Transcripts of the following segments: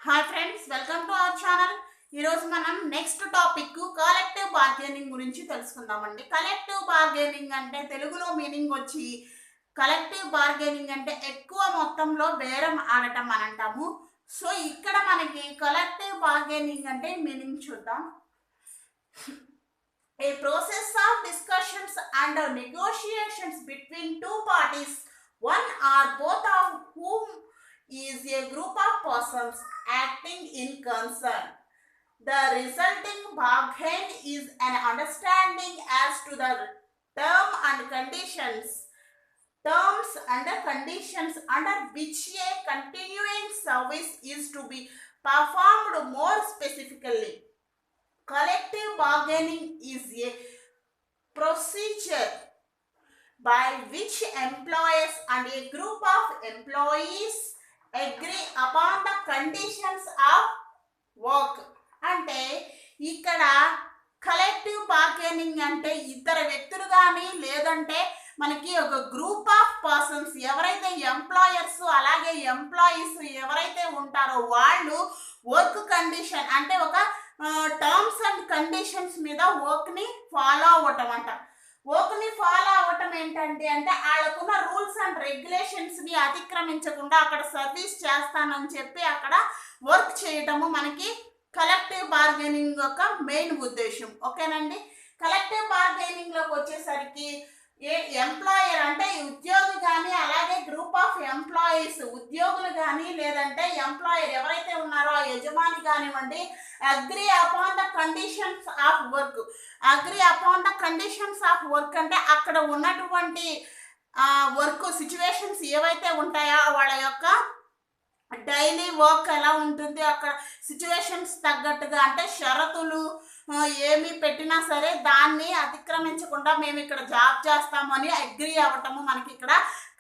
Hi friends, welcome to our channel. ఈరోజు మనం next topic collective bargaining గురించి తెలుసుకుందామండి. కలెక్టివ్ బార్గెనింగ్ అంటే తెలుగులో మీనింగ్ వచ్చి కలెక్టివ్ బార్గెనింగ్ అంటే ఎక్కువ మొత్తంలో బేరం ఆడటం అని అంటాము. సో ఇక్కడ మనకి కలెక్టివ్ బార్గెనింగ్ అంటే మీనింగ్ చూద్దాం. A process of discussions and negotiations between two parties, one or both of whom is a group of persons acting in concern. The resulting bargain is an understanding as to the term and terms and conditions under which a continuing service is to be performed. More specifically, collective bargaining is a procedure by which employers and a group of employees agree upon the conditions of work. అంటే ఇక్కడ collective bargaining అంటే ఇద్దరు వ్యక్తులు కానీ లేదంటే మనకి ఒక group of persons ఎవరైతే ఎంప్లాయర్స్ అలాగే ఎంప్లాయీస్ ఎవరైతే ఉంటారో వాళ్ళు వర్క్ కండిషన్ అంటే ఒక టర్మ్స్ అండ్ కండిషన్స్ మీద వర్క్ని ఫాలో అవ్వటం అంట. వర్క్ని ఫాలో అవ్వటం ఏంటంటే వాళ్ళకున్న రూల్స్ అండ్ రెగ్యులేషన్స్ని అతిక్రమించకుండా అక్కడ సర్వీస్ చేస్తానని చెప్పి అక్కడ వర్క్ చేయటము మనకి కలెక్టివ్ బార్గెనింగ్ యొక్క మెయిన్ ఉద్దేశం. ఓకేనండి. కలెక్టివ్ బార్గెనింగ్లోకి వచ్చేసరికి ఎంప్లాయర్ అంటే ఉద్యోగి కానీ అలాగే గ్రూప్ ఆఫ్ ఎంప్లాయీస్ ఉద్యోగులు కానీ లేదంటే ఎంప్లాయర్ ఎవరైతే ఉన్నారో ఆ యజమాని కానివ్వండి agree upon the conditions of work. Agree upon the conditions of work అంటే అక్కడ ఉన్నటువంటి వర్క్ సిచ్యువేషన్స్ ఏవైతే ఉంటాయో వాళ్ళ యొక్క డైలీ వర్క్ ఎలా ఉంటుంది అక్కడ సిచ్యువేషన్స్ తగ్గట్టుగా అంటే షరతులు ఏమి పెట్టినా సరే దాన్ని అతిక్రమించకుండా మేము ఇక్కడ జాబ్ చేస్తామని అగ్రీ అవ్వటము మనకి ఇక్కడ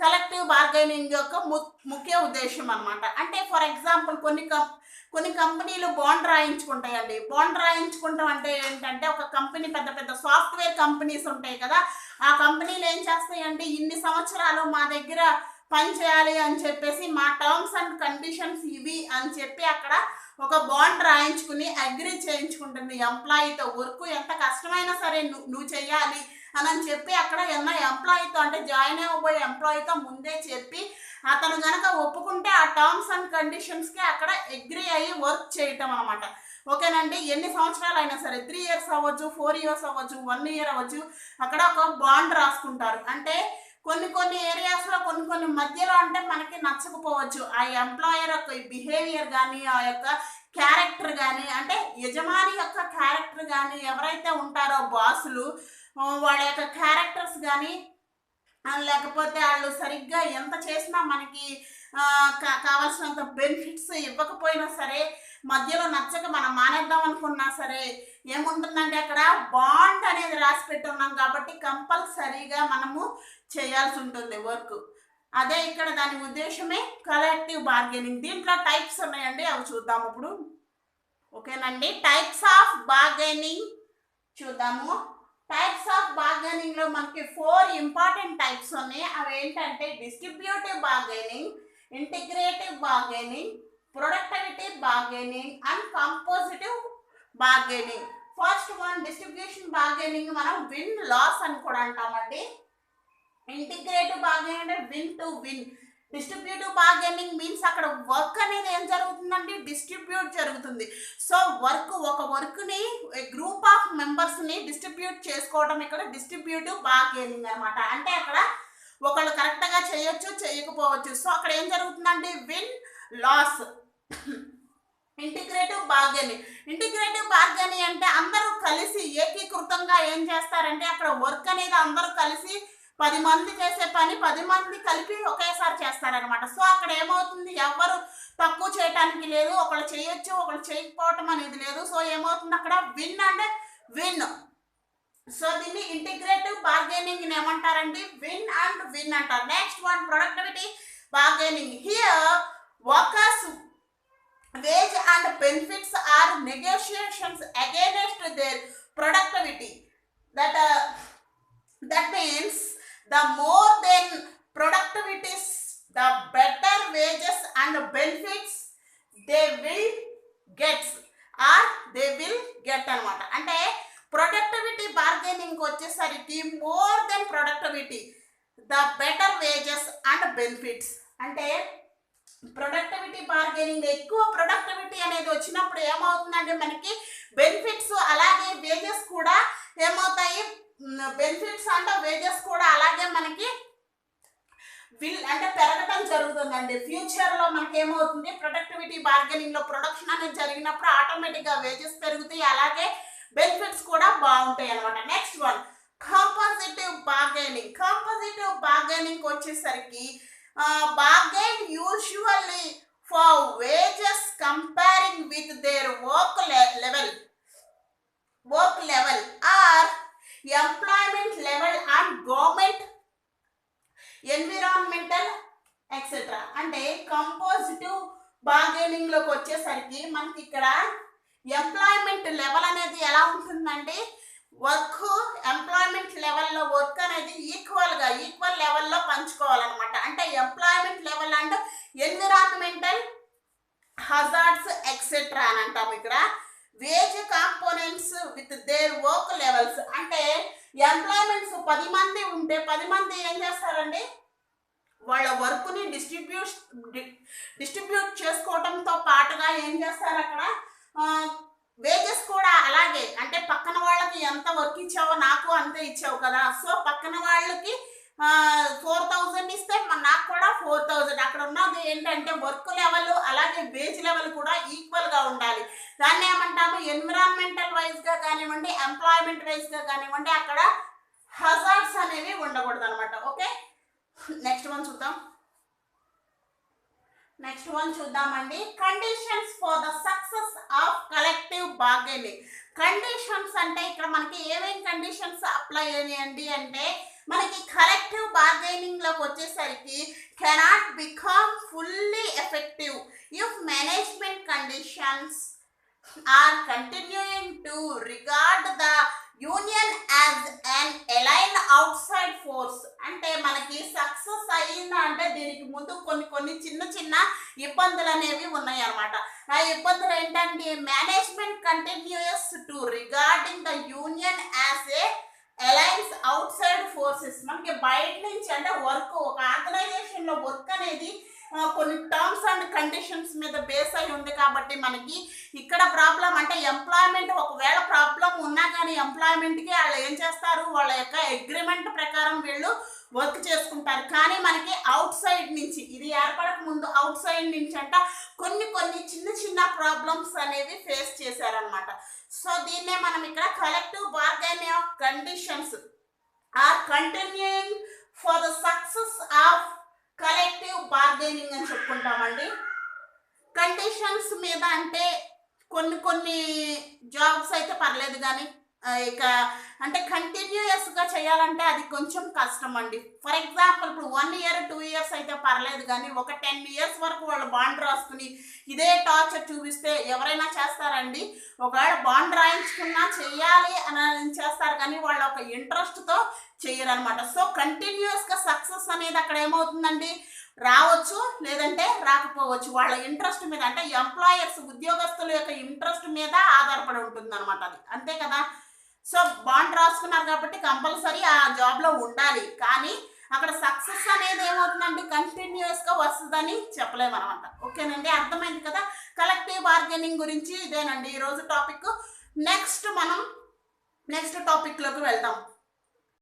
కలెక్టివ్ బార్గెనింగ్ యొక్క ముఖ్య ఉద్దేశం అనమాట. అంటే ఫర్ ఎగ్జాంపుల్ కొన్ని కంపెనీలు బాండ్ రాయించుకుంటాయండి. బాండ్ రాయించుకుంటాం అంటే ఏంటంటే ఒక కంపెనీ పెద్ద పెద్ద సాఫ్ట్వేర్ కంపెనీస్ ఉంటాయి కదా, ఆ కంపెనీలు ఏం చేస్తాయంటే ఇన్ని సంవత్సరాలు మా దగ్గర పని చేయాలి అని చెప్పేసి మా టర్మ్స్ అండ్ కండిషన్స్ ఇవి అని చెప్పి అక్కడ ఒక బాండ్ రాయించుకుని అగ్రీ చేయించుకుంటుంది ఎంప్లాయీతో. వర్క్ ఎంత కష్టమైనా సరే నువ్వు చెయ్యాలి అని చెప్పి అక్కడ ఎంప్లాయీతో అంటే జాయిన్ అవ్వబోయే ఎంప్లాయీతో ముందే చెప్పి అతను కనుక ఒప్పుకుంటే ఆ టర్మ్స్ అండ్ కండిషన్స్కి అక్కడ అగ్రీ అయ్యి వర్క్ చేయటం అనమాట. ఓకేనండి. ఎన్ని సంవత్సరాలు అయినా సరే 3 years అవ్వచ్చు, 4 years అవ్వచ్చు, 1 year అవ్వచ్చు, అక్కడ ఒక బాండ్ రాసుకుంటారు. అంటే కొన్ని ఏరియాస్లో కొన్ని మధ్యలో అంటే మనకి నచ్చకపోవచ్చు ఆ ఎంప్లాయర్ యొక్క బిహేవియర్ కానీ ఆ యొక్క క్యారెక్టర్ కానీ అంటే యజమాని యొక్క క్యారెక్టర్ కానీ ఎవరైతే ఉంటారో బాసులు వాళ్ళ యొక్క క్యారెక్టర్స్ కానీ లేకపోతే వాళ్ళు సరిగ్గా ఎంత చేసినా మనకి కావాల్సినంత బెనిఫిట్స్ ఇవ్వకపోయినా సరే మధ్యలో నచ్చక మనం మానేద్దాం అనుకున్నా సరే ఏముంటుందంటే అక్కడ బాండ్ అనేది రాసి పెట్టున్నాం కాబట్టి కంపల్సరీగా మనము చేయాల్సి ఉంటుంది వర్క్. అదే ఇక్కడ దాని ఉద్దేశమే కలెక్టివ్ బార్గెనింగ్. దీంట్లో టైప్స్ ఉన్నాయండి, అవి చూద్దాము ఇప్పుడు. ఓకేనండి. టైప్స్ ఆఫ్ బార్గెనింగ్ చూద్దాము. టైప్స్ ఆఫ్ బార్గెనింగ్లో మనకి 4 ఇంపార్టెంట్ టైప్స్ ఉన్నాయి. అవి ఏంటంటే distributive bargaining, integrative bargaining, productivity bargaining and compositive bargaining. First one distribution bargaining మనం విన్ లాస్ అని కూడా అంటామండి. ఇంటిగ్రేటివ్ బార్గెనింగ్ అంటే win to win. Distributive bargaining means అక్కడ వర్క్ అనేది ఏం జరుగుతుందండి, డిస్ట్రిబ్యూట్ జరుగుతుంది. సో ఒక వర్క్ని గ్రూప్ ఆఫ్ మెంబర్స్ని డిస్ట్రిబ్యూట్ చేసుకోవడం ఇక్కడ డిస్ట్రిబ్యూటివ్ బార్గెనింగ్ అనమాట. అంటే అక్కడ ఒకళ్ళు కరెక్ట్గా చేయొచ్చు, చేయకపోవచ్చు. సో అక్కడ ఏం జరుగుతుందండి, విన్ లాస్. ఇంటిగ్రేటివ్ బార్గెనింగ్ అంటే అందరూ కలిసి ఏకీకృతంగా ఏం చేస్తారంటే అక్కడ వర్క్ అనేది అందరూ కలిసి 10 మంది చేసే పని 10 మంది కలిపి ఒకేసారి చేస్తారనమాట. సో అక్కడ ఏమవుతుంది, ఎవరు తక్కువ చేయటానికి లేదు, ఒకళ్ళు చేయొచ్చు ఒకళ్ళు చేయకపోవటం అనేది లేదు. సో ఏమవుతుంది అక్కడ విన్ అంటే విన్. సో దీన్ని ఇంటిగ్రేటివ్ బార్గెనింగ్ ఏమంటారండి, విన్ అండ్ విన్ అంటారు. Next one productivity bargaining. Here workers wage and benefits are negotiations against their productivity. That means the more than productivity, the better wages and benefits they will వచ్చేసరికి more than productivity the better wages and benefits. అంటే productivity bargaining, ఎక్కువ productivity అనేది వచ్చినప్పుడు ఏమవుతుందంటే మనకి benefits అలాగే wages కూడా ఏమవుతాయి, బెనిఫిట్స్ అంటే వేజెస్ కూడా అలాగే మనకి అంటే పెరగటం జరుగుతుందండి. ఫ్యూచర్లో మనకి ఏమవుతుంది, ప్రొడక్టివిటీ బార్గెనింగ్లో ప్రొడక్షన్ అనేది జరిగినప్పుడు ఆటోమేటిక్గా వేజెస్ పెరుగుతాయి, అలాగే బెనిఫిట్స్ కూడా బాగుంటాయి అనమాట. Next one composite bargaining. Composite bargaining వచ్చేసరికి bargain usually for wages comparing with their work level or employment level and government environmental etc. అంటే కంపోజిటివ్ బార్గెనింగ్ లోకి వచ్చేసరికి మనకి ఇక్కడ ఎంప్లాయ్మెంట్ లెవెల్ అనేది ఎలా ఉంటుందంటే వర్క్ ఎంప్లాయ్మెంట్ లెవెల్లో వర్క్ అనేది ఈక్వల్ లెవెల్లో పంచుకోవాలన్నమాట. అంటే employment level and environmental hazards etcetera అని అంటాం. ఇక్కడ wage components with their work levels. అంటే ఎంప్లాయ్మెంట్స్ 10 మంది ఉంటే 10 మంది ఏం చేస్తారండి, వాళ్ళ వర్క్ని డిస్ట్రిబ్యూట్ చేసుకోవడంతో పాటుగా ఏం చేస్తారు, అక్కడ వేజెస్ కూడా అలాగే. అంటే పక్కన వాళ్ళకి ఎంత వర్క్ ఇచ్చావో నాకు అంతే ఇచ్చావు కదా, సో పక్కన వాళ్ళకి 4000 ఇస్తే నాకు కూడా 4000. అక్కడ ఉన్నది ఏంటంటే వర్క్ లెవెల్ అలాగే వేజ్ లెవెల్ కూడా ఈక్వల్గా ఉండాలి. దాన్ని ఏమంటాము, ఎన్విరాన్మెంటల్ వైజ్గా కానివ్వండి, ఎంప్లాయ్మెంట్ వైజ్గా కానివ్వండి, అక్కడ హజార్డ్స్ అనేవి ఉండకూడదు అనమాట. ఓకే, నెక్స్ట్ వన్ చూద్దామండి. Conditions for the success of collective bargaining. Conditions అంటే ఇక్కడ మనకి ఏమేమి కండిషన్స్ అప్లై అయ్యాయండి అంటే, మనకి కలెక్టివ్ బార్గెనింగ్ లోకి వచ్చేసరికి cannot become fully effective if management conditions are continuing to regard the union as an alien outside force. అంటే మనకి సక్సెస్ అయ్యిందా అంటే దీనికి ముందు కొన్ని చిన్న ఇబ్బందులు అనేవి ఉన్నాయి అన్నమాట. ఆ ఇబ్బందులు ఏంటంటే, management continues to regarding the union as a alliance out side forces. మనకి బయట నుంచి అంటే వర్క్, ఒక ఆర్గనైజేషన్లో వర్క్ అనేది కొన్ని టర్మ్స్ అండ్ కండిషన్స్ మీద బేస్ అయి ఉంది కాబట్టి మనకి ఇక్కడ ప్రాబ్లం అంటే ఎంప్లాయ్మెంట్, ఒకవేళ ప్రాబ్లం ఉన్నా కానీ ఎంప్లాయ్మెంట్కి వాళ్ళు ఏం చేస్తారు, వాళ్ళ యొక్క అగ్రిమెంట్ ప్రకారం వీళ్ళు వర్క్ చేసుకుంటారు. కానీ మనకి అవుట్ సైడ్ నుంచి, ఇది ఏర్పడక ముందు అవుట్ సైడ్ నుంచి అంట కొన్ని చిన్న ప్రాబ్లమ్స్ అనేవి ఫేస్ చేశారనమాట. సో దీన్నే మనం ఇక్కడ collective bargaining of conditions are continuing for the success of collective bargaining అని చెప్పుకుంటామండి. కండిషన్స్ మీద అంటే కొన్ని జాబ్స్ అయితే పర్లేదు, కానీ ఇక అంటే కంటిన్యూయస్గా చేయాలంటే అది కొంచెం కష్టం అండి. ఫర్ ఎగ్జాంపుల్ ఇప్పుడు 1 year 2 years అయితే పర్లేదు, కానీ ఒక 10 years వరకు వాళ్ళు బాండ్ రాసుకుని ఇదే టార్చర్ చూపిస్తే ఎవరైనా చేస్తారండి? ఒకవేళ బాండ్ రాయించుకున్నా చెయ్యాలి అని చేస్తారు, కానీ వాళ్ళ ఒక ఇంట్రెస్ట్తో చెయ్యరనమాట. సో కంటిన్యూస్గా సక్సెస్ అనేది అక్కడ ఏమవుతుందండి, రావచ్చు లేదంటే రాకపోవచ్చు. వాళ్ళ ఇంట్రెస్ట్ మీద అంటే ఎంప్లాయర్స్, ఉద్యోగస్తుల యొక్క ఇంట్రెస్ట్ మీద ఆధారపడి ఉంటుంది అనమాట అది, అంతే కదా. సో బాండ్ రాసుకున్నారు కాబట్టి కంపల్సరీ ఆ జాబ్లో ఉండాలి, కానీ అక్కడ సక్సెస్ అనేది ఏమవుతుందంటే కంటిన్యూస్గా వస్తుందని చెప్పలేమన్నమాట. ఓకేనండి, అర్థమైంది కదా. కలెక్టివ్ బార్గెనింగ్ గురించి ఇదేనండి ఈరోజు టాపిక్. నెక్స్ట్ టాపిక్లోకి వెళ్దాం.